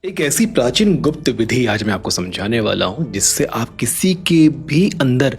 एक ऐसी प्राचीन गुप्त विधि आज मैं आपको समझाने वाला हूं जिससे आप किसी के भी अंदर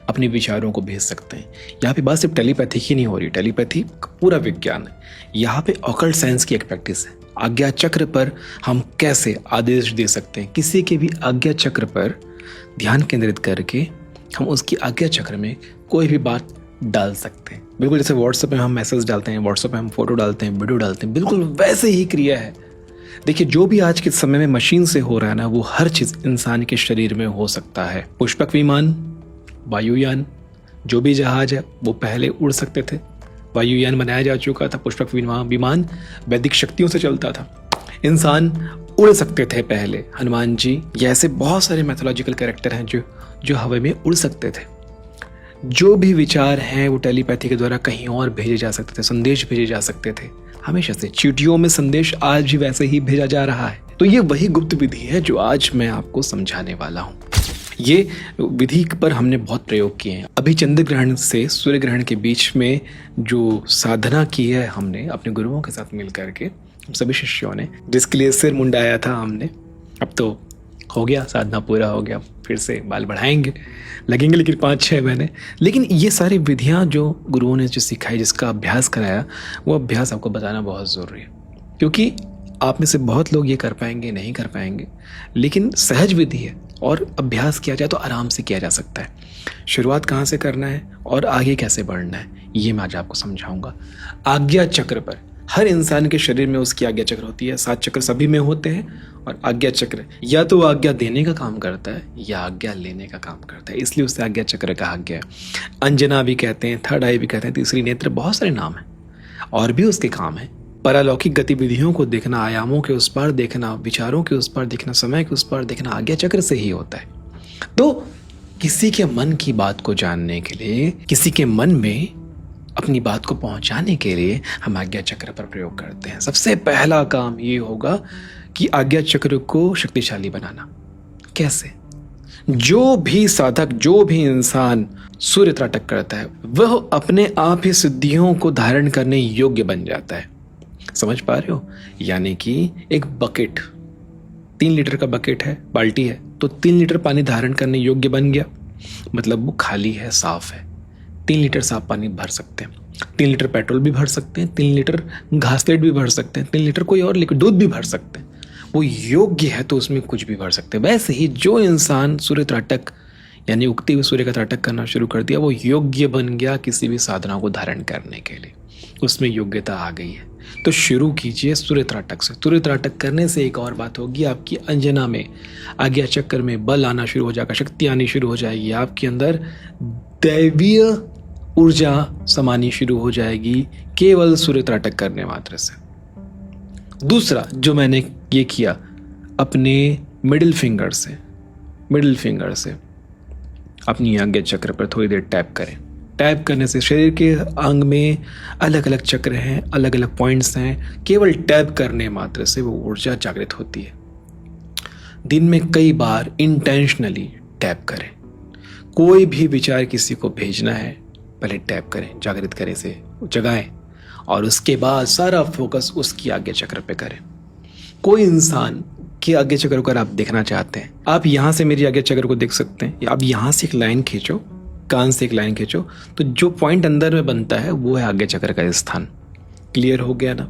अपने विचारों को भेज सकते हैं। यहाँ पे बात सिर्फ टेलीपैथी की नहीं हो रही, टेलीपैथी पूरा विज्ञान है। यहाँ पे ऑकल्ट साइंस की एक प्रैक्टिस है। आज्ञा चक्र पर हम कैसे आदेश दे सकते हैं, किसी के भी आज्ञा चक्र पर ध्यान केंद्रित करके हम उसकी आज्ञा चक्र में कोई भी बात डाल सकते हैं। बिल्कुल जैसे व्हाट्सएप में हम मैसेज डालते हैं, व्हाट्सएप में हम फोटो डालते हैं, वीडियो डालते हैं, बिल्कुल वैसे ही क्रिया है। देखिए, जो भी आज के समय में मशीन से हो रहा है ना, वो हर चीज इंसान के शरीर में हो सकता है। पुष्पक विमान, वायुयान, जो भी जहाज है वो पहले उड़ सकते थे। वायुयान बनाया जा चुका था। पुष्पक विमान वैदिक शक्तियों से चलता था। इंसान उड़ सकते थे पहले। हनुमान जी या ऐसे बहुत सारे मैथोलॉजिकल कैरेक्टर हैं जो हवा में उड़ सकते थे। जो भी विचार हैं वो टेलीपैथी के द्वारा कहीं और भेजे जा सकते थे, संदेश भेजे जा सकते थे। हमेशा से चींटियों में संदेश आज भी वैसे ही भेजा जा रहा है। तो ये वही गुप्त विधि है जो आज मैं आपको समझाने वाला हूँ। ये विधि पर हमने बहुत प्रयोग किए हैं। अभी चंद्र ग्रहण से सूर्य ग्रहण के बीच में जो साधना की है हमने अपने गुरुओं के साथ मिल करके, सभी शिष्यों ने, जिसके लिए सिर मुंडाया था हमने, अब तो हो गया, साधना पूरा हो गया। फिर से बाल बढ़ाएंगे, लगेंगे लेकिन 5-6 महीने। लेकिन ये सारी विधियां जो गुरुओं ने जो सिखाई, जिसका अभ्यास कराया, वो अभ्यास आपको बताना बहुत ज़रूरी है। क्योंकि आप में से बहुत लोग ये कर पाएंगे, नहीं कर पाएंगे, लेकिन सहज विधि है और अभ्यास किया जाए तो आराम से किया जा सकता है। शुरुआत कहाँ से करना है और आगे कैसे बढ़ना है, ये मैं आज आपको समझाऊंगा। आज्ञा चक्र पर, हर इंसान के शरीर में उसकी आज्ञा चक्र होती है। 7 चक्र सभी में होते हैं और आज्ञा चक्र या तो आज्ञा देने का काम करता है या आज्ञा लेने का काम करता है, इसलिए उसे आज्ञा चक्र कहा गया है। अंजना भी कहते हैं, थर्ड आई भी कहते हैं, तीसरी नेत्र, बहुत सारे नाम हैं और भी उसके काम है। पारलौकिक गतिविधियों को देखना, आयामों के उस पार देखना, विचारों के उस पार देखना, समय के उस पार देखना आज्ञा चक्र से ही होता है। तो किसी के मन की बात को जानने के लिए, किसी के मन में अपनी बात को पहुंचाने के लिए हम आज्ञा चक्र पर प्रयोग करते हैं। सबसे पहला काम ये होगा कि आज्ञा चक्र को शक्तिशाली बनाना। कैसे? जो भी साधक, जो भी इंसान सूर्य त्राटक करता है, वह अपने आप ही सिद्धियों को धारण करने योग्य बन जाता है। समझ पा रहे हो? यानी कि एक बकेट, 3 लीटर का बकेट है, बाल्टी है, तो 3 लीटर पानी धारण करने योग्य बन गया। मतलब वो खाली है, साफ है। 3 लीटर साफ पानी भर सकते हैं, 3 लीटर पेट्रोल भी भर सकते हैं, 3 लीटर घासलेट भी भर सकते हैं, 3 लीटर कोई और लिक्विड दूध भी भर सकते हैं। वो योग्य है तो उसमें कुछ भी भर सकते हैं। वैसे ही जो इंसान सूर्य त्राटक यानी उगते हुए सूर्य का त्राटक करना शुरू कर दिया, वो योग्य बन गया किसी भी साधना को धारण करने के लिए, उसमें योग्यता आ गई है। तो शुरू कीजिए सूर्य त्राटक से। सूर्य त्राटक करने से एक और बात होगी, आपकी अंजना में, आज्ञा चक्र में बल आना शुरू हो जाएगा, शक्ति आनी शुरू हो जाएगी, आपके अंदर दैवीय ऊर्जा समानी शुरू हो जाएगी केवल सूर्य त्राटक करने मात्र से। दूसरा जो मैंने ये किया, अपने मिडिल फिंगर से अपनी आज्ञा चक्र पर थोड़ी देर टैप करें। टैप करने से शरीर के अंग में अलग अलग चक्र हैं, अलग अलग पॉइंट्स हैं, केवल टैप करने मात्र से वो ऊर्जा जागृत होती है। दिन में कई बार इंटेंशनली टैप करें। कोई भी विचार किसी को भेजना है, पहले टैप करें, जागृत करें, से जगाएं और उसके बाद सारा फोकस उसकी आज्ञा चक्र पे करें। कोई इंसान की आज्ञा चक्र को अगर आप देखना चाहते हैं, आप यहां से मेरी आज्ञा चक्र को देख सकते हैं, या आप यहां से एक लाइन खींचो, कान से एक लाइन खींचो, तो जो पॉइंट अंदर में बनता है वो है आज्ञा चक्र का स्थान। क्लियर हो गया ना?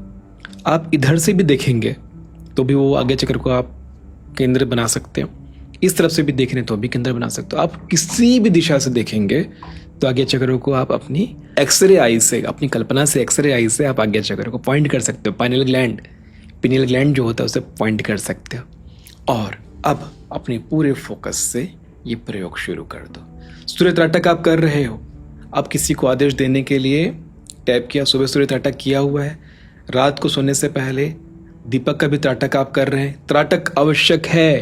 आप इधर से भी देखेंगे तो भी वो आज्ञा चक्र को आप केंद्र बना सकते हो, इस तरफ से भी देख रहे हैं तो भी केंद्र बना सकते हो। आप किसी भी दिशा से देखेंगे तो आज्ञा चक्र को आप अपनी एक्सरे आई से, अपनी कल्पना से, एक्सरे आई से आप आज्ञा चक्र को पॉइंट कर सकते हो। पिनियल ग्लैंड जो होता है उसे पॉइंट कर सकते हो। और अब अपने पूरे फोकस से ये प्रयोग शुरू कर दो। सूर्य त्राटक आप कर रहे हो, आप किसी को आदेश देने के लिए टैप किया, सुबह सूर्य त्राटक किया हुआ है, रात को सोने से पहले दीपक का भी त्राटक आप कर रहे हैं। त्राटक आवश्यक है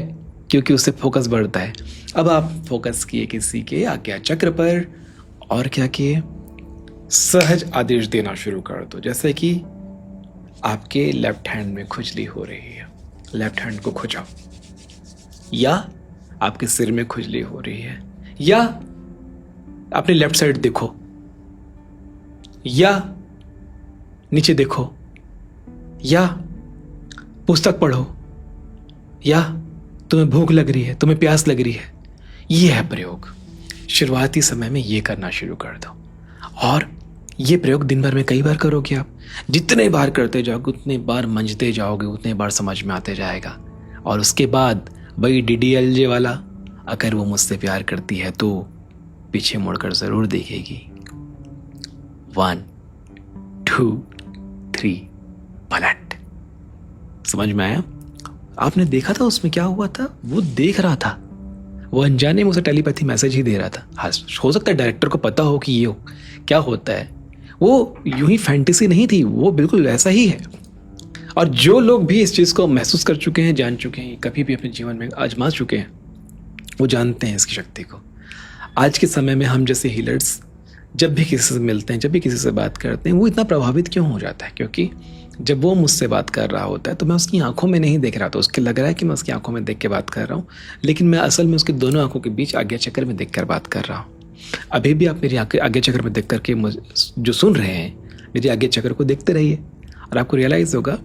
क्योंकि उससे फोकस बढ़ता है। अब आप फोकस किए किसी के आज्ञा चक्र पर और क्या किए, सहज आदेश देना शुरू कर दो। जैसे कि आपके लेफ्ट हैंड में खुजली हो रही है, लेफ्ट हैंड को खुजाओ, या आपके सिर में खुजली हो रही है, या अपने लेफ्ट साइड देखो, या नीचे देखो, या पुस्तक पढ़ो, या तुम्हें भूख लग रही है, तुम्हें प्यास लग रही है। ये है प्रयोग। शुरुआती समय में ये करना शुरू कर दो और ये प्रयोग दिन भर में कई बार करोगे आप। जितने बार करते जाओगे उतने बार मंझते जाओगे, उतने बार समझ में आते जाएगा। और उसके बाद वही DDLJ वाला, अगर वो मुझसे प्यार करती है तो पीछे मुड़कर ज़रूर देखेगी। 1 2 3 पलट। समझ में आया? आपने देखा था उसमें क्या हुआ था? वो देख रहा था, वो अनजाने में उसे टेलीपैथी मैसेज ही दे रहा था। हाँ, हो सकता है डायरेक्टर को पता हो कि ये क्या होता है। वो यूं ही फैंटेसी नहीं थी, वो बिल्कुल ऐसा ही है। और जो लोग भी इस चीज़ को महसूस कर चुके हैं, जान चुके हैं, कभी भी अपने जीवन में आजमा चुके हैं, वो जानते हैं इसकी शक्ति को। आज के समय में हम जैसे हीलर्स जब भी किसी से मिलते हैं, जब भी किसी से बात करते हैं, वो इतना प्रभावित क्यों हो जाता है? क्योंकि जब वो मुझसे बात कर रहा होता है तो मैं उसकी आंखों में नहीं देख रहा था। उसके लग रहा है कि मैं उसकी आंखों में देख के बात कर रहा हूँ, लेकिन मैं असल में उसके दोनों आंखों के बीच आज्ञा चक्र में देख कर बात कर रहा हूँ। अभी भी आप मेरी आज्ञा चक्र में देख करके जो सुन रहे हैं, मेरी आज्ञा चक्र को देखते रहिए और आपको रियलाइज़ होगा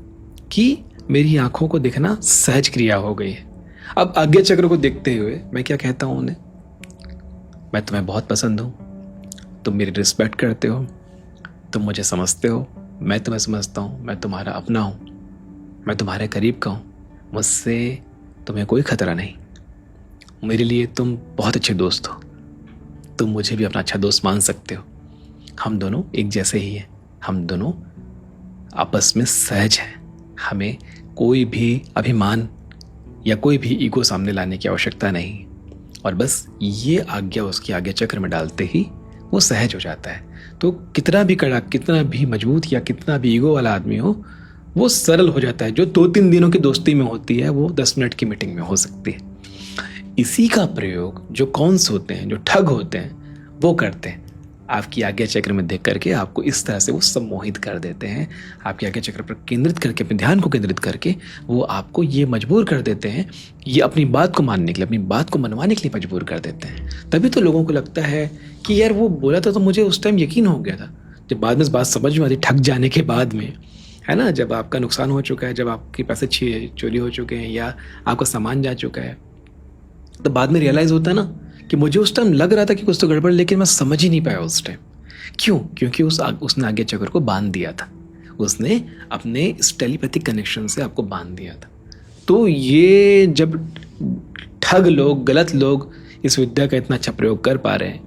कि मेरी आंखों को देखना सहज क्रिया हो गई है। अब आज्ञा चक्र को देखते हुए मैं क्या कहता हूँ उन्हें? मैं तुम्हें बहुत पसंद हूँ, तुम मेरी रिस्पेक्ट करते हो, तुम मुझे समझते हो, मैं तुम्हें समझता हूँ, मैं तुम्हारा अपना हूँ, मैं तुम्हारे करीब का हूँ, मुझसे तुम्हें कोई खतरा नहीं, मेरे लिए तुम बहुत अच्छे दोस्त हो, तुम मुझे भी अपना अच्छा दोस्त मान सकते हो, हम दोनों एक जैसे ही हैं, हम दोनों आपस में सहज हैं, हमें कोई भी अभिमान या कोई भी ईगो सामने लाने की आवश्यकता नहीं। और बस ये आज्ञा उसकी आज्ञा चक्र में डालते ही वो सहज हो जाता है। तो कितना भी कड़ा, कितना भी मजबूत या कितना भी ईगो वाला आदमी हो, वो सरल हो जाता है। जो 2-3 दिनों की दोस्ती में होती है वो 10 मिनट की मीटिंग में हो सकती है। इसी का प्रयोग जो कॉन्स होते हैं, जो ठग होते हैं, वो करते हैं। आपकी आज्ञा चक्र में देख करके आपको इस तरह से वो सम्मोहित कर देते हैं। आपकी आज्ञा चक्र पर केंद्रित करके, अपने ध्यान को केंद्रित करके वो आपको ये मजबूर कर देते हैं, ये अपनी बात को मानने के लिए, अपनी बात को मनवाने के लिए मजबूर कर देते हैं। तभी तो लोगों को लगता है कि यार वो बोला था तो मुझे उस टाइम यकीन हो गया था। जब बाद में इस बात समझ में आती, ठग जाने के बाद में, है ना, जब आपका नुकसान हो चुका है, जब आपके पैसे चोरी हो चुके हैं या आपका सामान जा चुका है, तो बाद में रियलाइज़ होता है ना कि मुझे उस टाइम लग रहा था कि कुछ तो गड़बड़, लेकिन मैं समझ ही नहीं पाया उस टाइम। क्यों? क्योंकि उसने आज्ञा चक्र को बांध दिया था, उसने अपने इस टेलीपैथिक कनेक्शन से आपको बांध दिया था। तो ये जब ठग लोग, गलत लोग इस विद्या का इतना अच्छा प्रयोग कर पा रहे हैं,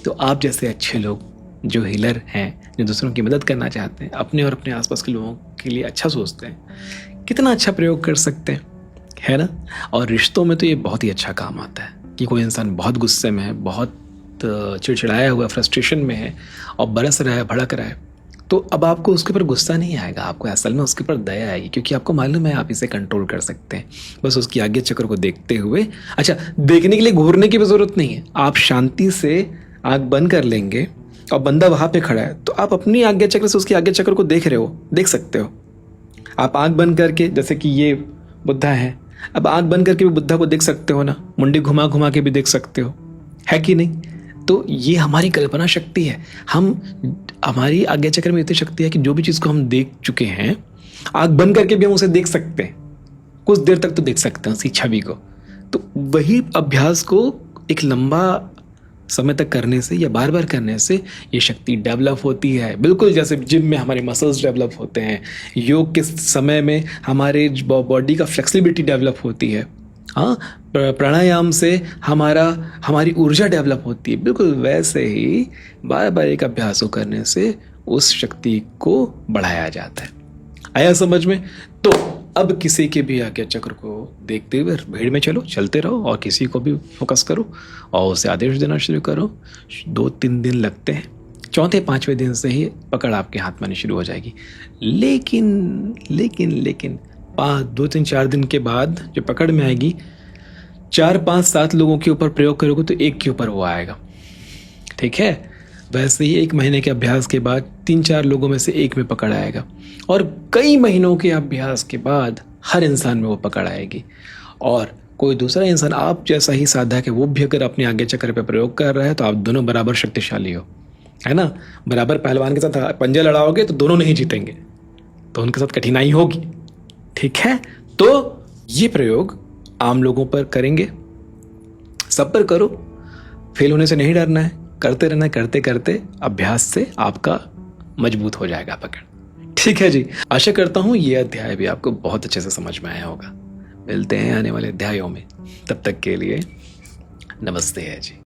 तो आप जैसे अच्छे लोग जो हीलर हैं, जो दूसरों की मदद करना चाहते हैं, अपने और अपने आसपास के लोगों के लिए अच्छा सोचते हैं, कितना अच्छा प्रयोग कर सकते हैं, है ना। और रिश्तों में तो ये बहुत ही अच्छा काम आता है कि कोई इंसान बहुत गुस्से में है, बहुत चिड़चिड़ाया हुआ, फ्रस्ट्रेशन में है और बरस रहा है, भड़क रहा है, तो अब आपको उसके ऊपर गुस्सा नहीं आएगा, आपको असल में उसके ऊपर दया आएगी, क्योंकि आपको मालूम है आप इसे कंट्रोल कर सकते हैं। बस उसकी आज्ञा चक्र को देखते हुए, अच्छा, देखने के लिए घूरने की भी ज़रूरत नहीं है, आप शांति से आँख बंद कर लेंगे और बंदा वहाँ पे खड़ा है तो आप अपनी आज्ञा चक्र से उसकी आज्ञा चक्र को देख रहे हो, देख सकते हो। आप आँख बंद करके, जैसे कि ये बुद्धा है, अब आँख बंद करके भी बुद्धा को देख सकते हो ना, मुंडी घुमा घुमा के भी देख सकते हो, है कि नहीं। तो ये हमारी कल्पना शक्ति है। हमारी आज्ञा चक्र में इतनी शक्ति है कि जो भी चीज़ को हम देख चुके हैं, आँख बंद करके भी हम उसे देख सकते हैं, कुछ देर तक तो देख सकते हैं उसकी छवि को। तो वही अभ्यास को एक लंबा समय तक करने से या बार बार करने से ये शक्ति डेवलप होती है। बिल्कुल जैसे जिम में हमारे मसल्स डेवलप होते हैं, योग के समय में हमारे बॉडी का फ्लेक्सिबिलिटी डेवलप होती है, हाँ, प्राणायाम से हमारी ऊर्जा डेवलप होती है। बिल्कुल वैसे ही बार बार एक अभ्यास को करने से उस शक्ति को बढ़ाया जाता है। आया समझ में? तो अब किसी के भी आज्ञा चक्र को देखते हुए भीड़ में चलते रहो और किसी को भी फोकस करो और उसे आदेश देना शुरू करो। 2-3 दिन लगते हैं, 4-5वें दिन से ही पकड़ आपके हाथ में आनी शुरू हो जाएगी। लेकिन 2-3-4 दिन के बाद जो पकड़ में आएगी, 4-5-7 लोगों के ऊपर प्रयोग करोगे तो एक के ऊपर वो आएगा, ठीक है। वैसे ही 1 महीने के अभ्यास के बाद 3-4 लोगों में से एक में पकड़ आएगा और कई महीनों के अभ्यास के बाद हर इंसान में वो पकड़ आएगी। और कोई दूसरा इंसान आप जैसा ही साधक है, वो भी अगर अपने आज्ञा चक्र पर प्रयोग कर रहा है तो आप दोनों बराबर शक्तिशाली हो, है ना। बराबर पहलवान के साथ पंजा लड़ाओगे तो दोनों नहीं जीतेंगे, तो उनके साथ कठिनाई होगी, ठीक है। तो ये प्रयोग आम लोगों पर करेंगे, सब पर करो। फेल होने से नहीं डरना है, करते रहना है, करते करते अभ्यास से आपका मजबूत हो जाएगा पकड़। ठीक है जी, आशा करता हूं ये अध्याय भी आपको बहुत अच्छे से समझ में आया होगा। मिलते हैं आने वाले अध्यायों में, तब तक के लिए नमस्ते है जी।